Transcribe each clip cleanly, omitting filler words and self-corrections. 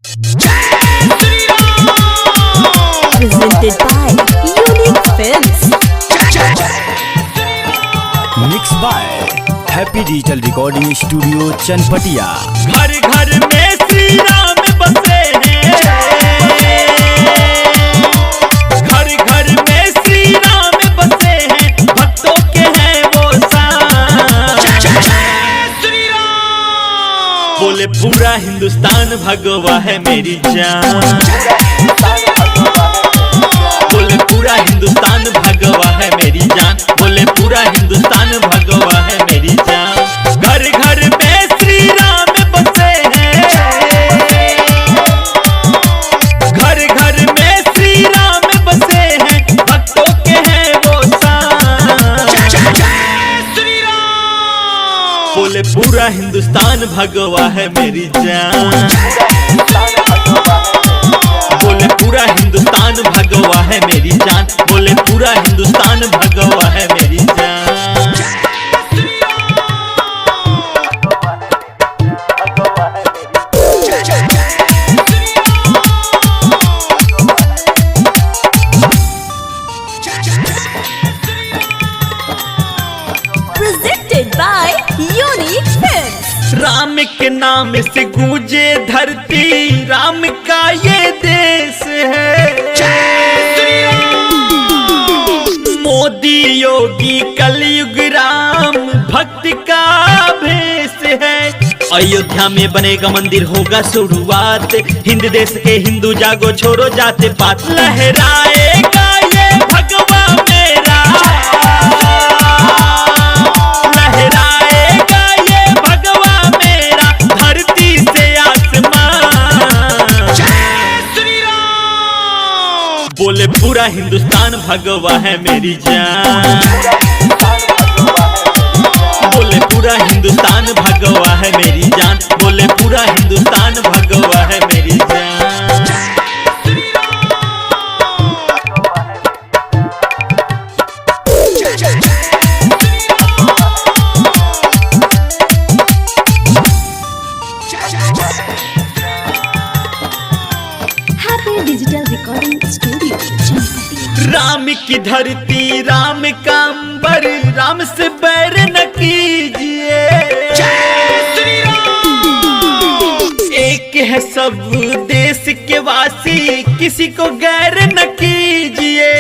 Presented by Unique Films. Mix by Happy Digital Recording Studio Chanpatia. घर घर में श्री राम बसे हैं, घर घर में श्री राम बसे हैं, भक्तों के हैं वो शान। बोले पूरा हिंदुस्तान भगवा है मेरी जान, बोले पूरा हिंदुस्तान भगवा है मेरी जान, बोले पूरा हिंदुस्तान भगवा है मेरी जान। घर घर में श्री राम बसे हैं, घर घर में श्री राम बसे हैं, भक्तों के हैं वो शान। बोले पूरा हिंदुस्तान भगवा है मेरी जान, बोले पूरा हिंदुस्तान भगवा है मेरी जान, बोले पूरा हिंदुस्तान भगवा है मेरी जान। Presented by Unique Films. Ram के नाम से गूंजे धरती, राम का ये देश है। मोदी योगी कलयुग राम भक्ति का भेष है। अयोध्या में बनेगा मंदिर होगा शुरुआत, हिंद देश के हिंदू जागो छोड़ो जाते पात। लहराएगा ये भगवा मेरा, लहराएगा ये भगवा मेरा, धरती से आसमान। बोले पूरा हिंदुस्तान भगवा है मेरी जान, बोले पूरा हिंदुस्तान भगवा है मेरी जान, बोले पूरा हिंदुस्तान भगवा है मेरी जान। Happy Digital Recording Studio Chanpatia. Ram की धरती, राम का अंबर, राम से बैर न कीजिए। एक है सब देश के वासी, किसी को गैर न कीजिए।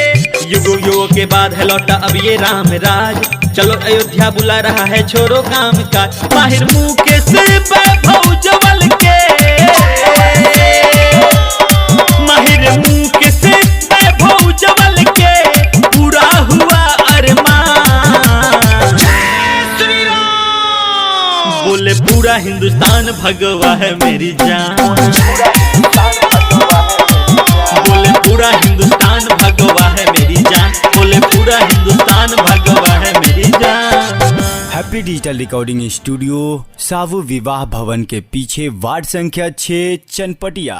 युगों युगों के बाद है लौटा अब ये राम राज, चलो अयोध्या बुला रहा है छोड़ो काम काज। माहिर मुंह के सिर पे भौजवल के, माहिर मुंह के सिर पे भौजवल के, पूरा हुआ अरमान। बोले पूरा हिंदुस्तान भगवा है मेरी जान, बोले पूरा हिंदुस्तान भगवा है मेरी जान, बोले पूरा हिंदुस्तान भगवा है मेरी जान। हैप्पी डिजिटल रिकॉर्डिंग स्टूडियो सावु विवाह भवन के पीछे, वार्ड संख्या 6 चनपटिया।